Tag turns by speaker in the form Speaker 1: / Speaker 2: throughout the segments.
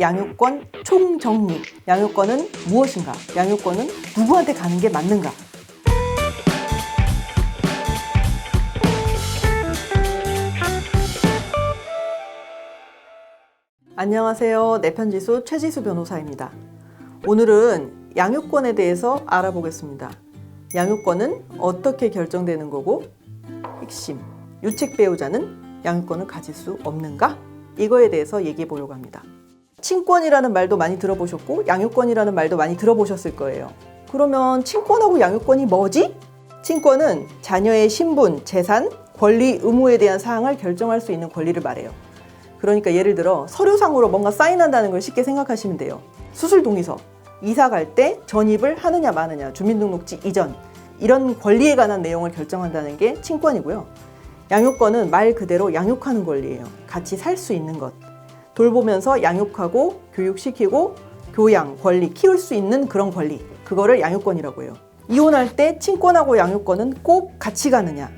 Speaker 1: 양육권 총정리. 양육권은 무엇인가? 양육권은 누구한테 가는 게 맞는가? 안녕하세요. 내편지수 최지수 변호사입니다. 오늘은 양육권에 대해서 알아보겠습니다. 양육권은 어떻게 결정되는 거고, 핵심, 유책 배우자는 양육권을 가질 수 없는가? 이거에 대해서 얘기해 보려고 합니다. 친권이라는 말도 많이 들어보셨고 양육권이라는 말도 많이 들어보셨을 거예요. 그러면 친권하고 양육권이 뭐지? 친권은 자녀의 신분, 재산, 권리, 의무에 대한 사항을 결정할 수 있는 권리를 말해요. 그러니까 예를 들어 서류상으로 뭔가 사인한다는 걸 쉽게 생각하시면 돼요. 수술 동의서, 이사 갈 때 전입을 하느냐 마느냐, 주민등록지 이전, 이런 권리에 관한 내용을 결정한다는 게 친권이고요. 양육권은 말 그대로 양육하는 권리예요. 같이 살 수 있는 것, 돌보면서 양육하고 교육시키고 교양, 권리, 키울 수 있는 그런 권리, 그거를 양육권이라고 해요. 이혼할 때 친권하고 양육권은 꼭 같이 가느냐,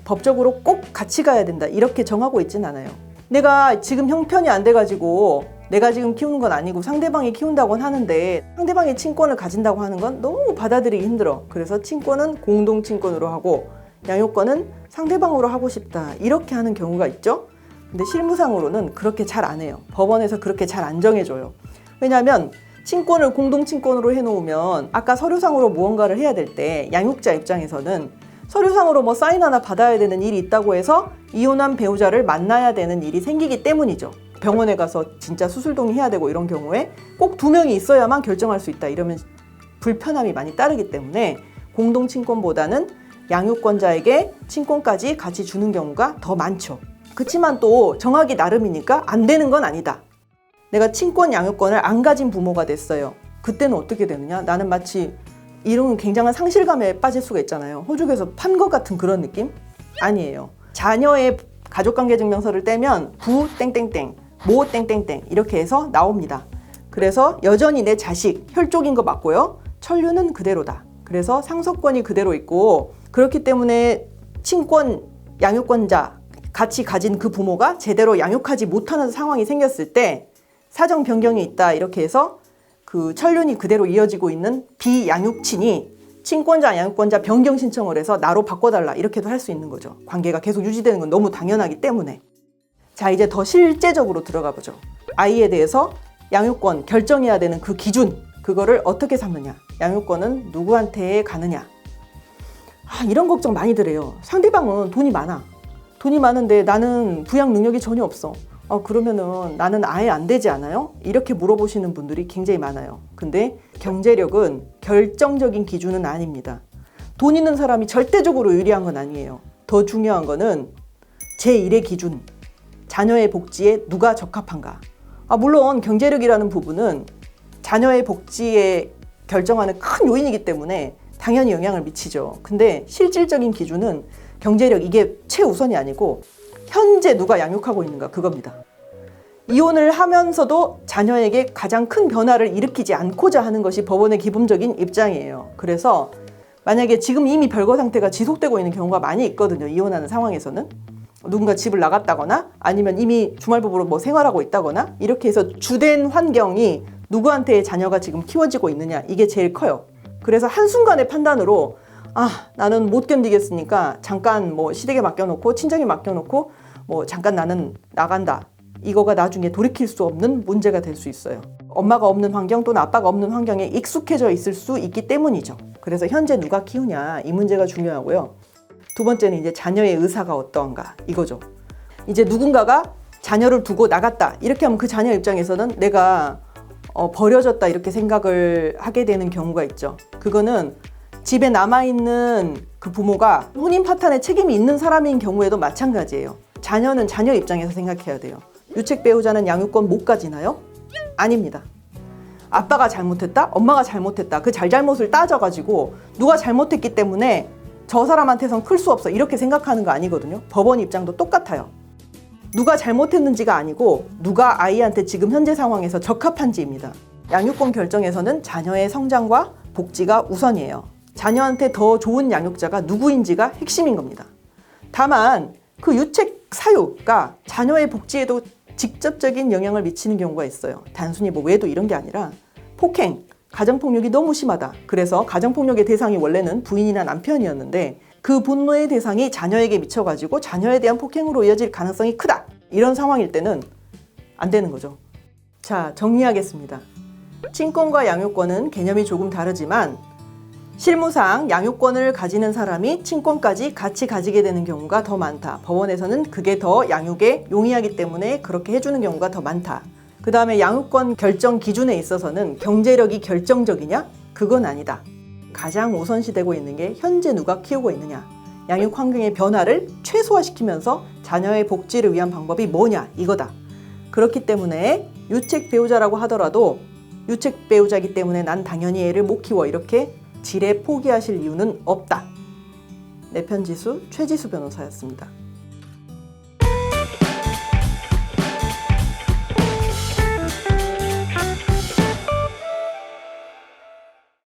Speaker 1: 법적으로 꼭 같이 가야 된다, 이렇게 정하고 있진 않아요. 내가 지금 형편이 안 돼가지고 내가 지금 키우는 건 아니고 상대방이 키운다고는 하는데 상대방이 친권을 가진다고 하는 건 너무 받아들이기 힘들어. 그래서 친권은 공동친권으로 하고 양육권은 상대방으로 하고 싶다, 이렇게 하는 경우가 있죠. 근데 실무상으로는 그렇게 잘 안 해요. 법원에서 그렇게 잘 안 정해줘요. 왜냐하면 친권을 공동친권으로 해놓으면 아까 서류상으로 무언가를 해야 될 때 양육자 입장에서는 서류상으로 뭐 사인 하나 받아야 되는 일이 있다고 해서 이혼한 배우자를 만나야 되는 일이 생기기 때문이죠. 병원에 가서 진짜 수술 동의해야 되고 이런 경우에 꼭 2명이 있어야만 결정할 수 있다, 이러면 불편함이 많이 따르기 때문에 공동친권보다는 양육권자에게 친권까지 같이 주는 경우가 더 많죠. 그렇지만 또 정하기 나름이니까 안 되는 건 아니다. 내가 친권 양육권을 안 가진 부모가 됐어요. 그때는 어떻게 되느냐? 나는 마치 이런 굉장한 상실감에 빠질 수가 있잖아요. 호적에서 판 것 같은 그런 느낌? 아니에요. 자녀의 가족관계증명서를 떼면 부 땡땡땡, 모 땡땡땡 이렇게 해서 나옵니다. 그래서 여전히 내 자식, 혈족인 거 맞고요. 천류는 그대로다. 그래서 상속권이 그대로 있고, 그렇기 때문에 친권 양육권자 같이 가진 그 부모가 제대로 양육하지 못하는 상황이 생겼을 때 사정 변경이 있다, 이렇게 해서 그 천륜이 그대로 이어지고 있는 비양육친이 친권자, 양육권자 변경 신청을 해서 나로 바꿔달라, 이렇게도 할 수 있는 거죠. 관계가 계속 유지되는 건 너무 당연하기 때문에. 자, 이제 더 실제적으로 들어가 보죠. 아이에 대해서 양육권 결정해야 되는 그 기준, 그거를 어떻게 삼느냐, 양육권은 누구한테 가느냐. 이런 걱정 많이들 해요. 상대방은 돈이 많아. 돈이 많은데 나는 부양 능력이 전혀 없어. 그러면은 나는 아예 안 되지 않아요? 이렇게 물어보시는 분들이 굉장히 많아요. 근데 경제력은 결정적인 기준은 아닙니다. 돈 있는 사람이 절대적으로 유리한 건 아니에요. 더 중요한 거는 제1의 기준, 자녀의 복지에 누가 적합한가. 물론 경제력이라는 부분은 자녀의 복지에 결정하는 큰 요인이기 때문에 당연히 영향을 미치죠. 근데 실질적인 기준은 경제력, 이게 최우선이 아니고 현재 누가 양육하고 있는가, 그겁니다. 이혼을 하면서도 자녀에게 가장 큰 변화를 일으키지 않고자 하는 것이 법원의 기본적인 입장이에요. 그래서 만약에 지금 이미 별거 상태가 지속되고 있는 경우가 많이 있거든요. 이혼하는 상황에서는 누군가 집을 나갔다거나 아니면 이미 주말부부로 뭐 생활하고 있다거나, 이렇게 해서 주된 환경이 누구한테 자녀가 지금 키워지고 있느냐, 이게 제일 커요. 그래서 한순간의 판단으로 나는 못 견디겠으니까 잠깐 뭐 시댁에 맡겨놓고 친정에 맡겨놓고 뭐 잠깐 나는 나간다, 이거가 나중에 돌이킬 수 없는 문제가 될 수 있어요. 엄마가 없는 환경 또는 아빠가 없는 환경에 익숙해져 있을 수 있기 때문이죠. 그래서 현재 누가 키우냐, 이 문제가 중요하고요. 두 번째는 이제 자녀의 의사가 어떠한가, 이거죠. 이제 누군가가 자녀를 두고 나갔다, 이렇게 하면 그 자녀 입장에서는 내가 버려졌다, 이렇게 생각을 하게 되는 경우가 있죠. 그거는 집에 남아있는 그 부모가 혼인 파탄에 책임이 있는 사람인 경우에도 마찬가지예요. 자녀는 자녀 입장에서 생각해야 돼요. 유책 배우자는 양육권 못 가지나요? 아닙니다. 아빠가 잘못했다, 엄마가 잘못했다, 그 잘잘못을 따져가지고 누가 잘못했기 때문에 저 사람한테선 클 수 없어, 이렇게 생각하는 거 아니거든요. 법원 입장도 똑같아요. 누가 잘못했는지가 아니고 누가 아이한테 지금 현재 상황에서 적합한지입니다. 양육권 결정에서는 자녀의 성장과 복지가 우선이에요. 자녀한테 더 좋은 양육자가 누구인지가 핵심인 겁니다. 다만 그 유책 사유가 자녀의 복지에도 직접적인 영향을 미치는 경우가 있어요. 단순히 뭐 외도 이런 게 아니라 폭행, 가정폭력이 너무 심하다. 그래서 가정폭력의 대상이 원래는 부인이나 남편이었는데 그 분노의 대상이 자녀에게 미쳐가지고 자녀에 대한 폭행으로 이어질 가능성이 크다. 이런 상황일 때는 안 되는 거죠. 자, 정리하겠습니다. 친권과 양육권은 개념이 조금 다르지만 실무상 양육권을 가지는 사람이 친권까지 같이 가지게 되는 경우가 더 많다. 법원에서는 그게 더 양육에 용이하기 때문에 그렇게 해주는 경우가 더 많다. 그 다음에 양육권 결정 기준에 있어서는 경제력이 결정적이냐? 그건 아니다. 가장 우선시되고 있는 게 현재 누가 키우고 있느냐. 양육 환경의 변화를 최소화시키면서 자녀의 복지를 위한 방법이 뭐냐? 이거다. 그렇기 때문에 유책 배우자라고 하더라도 유책 배우자이기 때문에 난 당연히 애를 못 키워 이렇게 지레 포기하실 이유는 없다. 내편지수 최지수 변호사였습니다.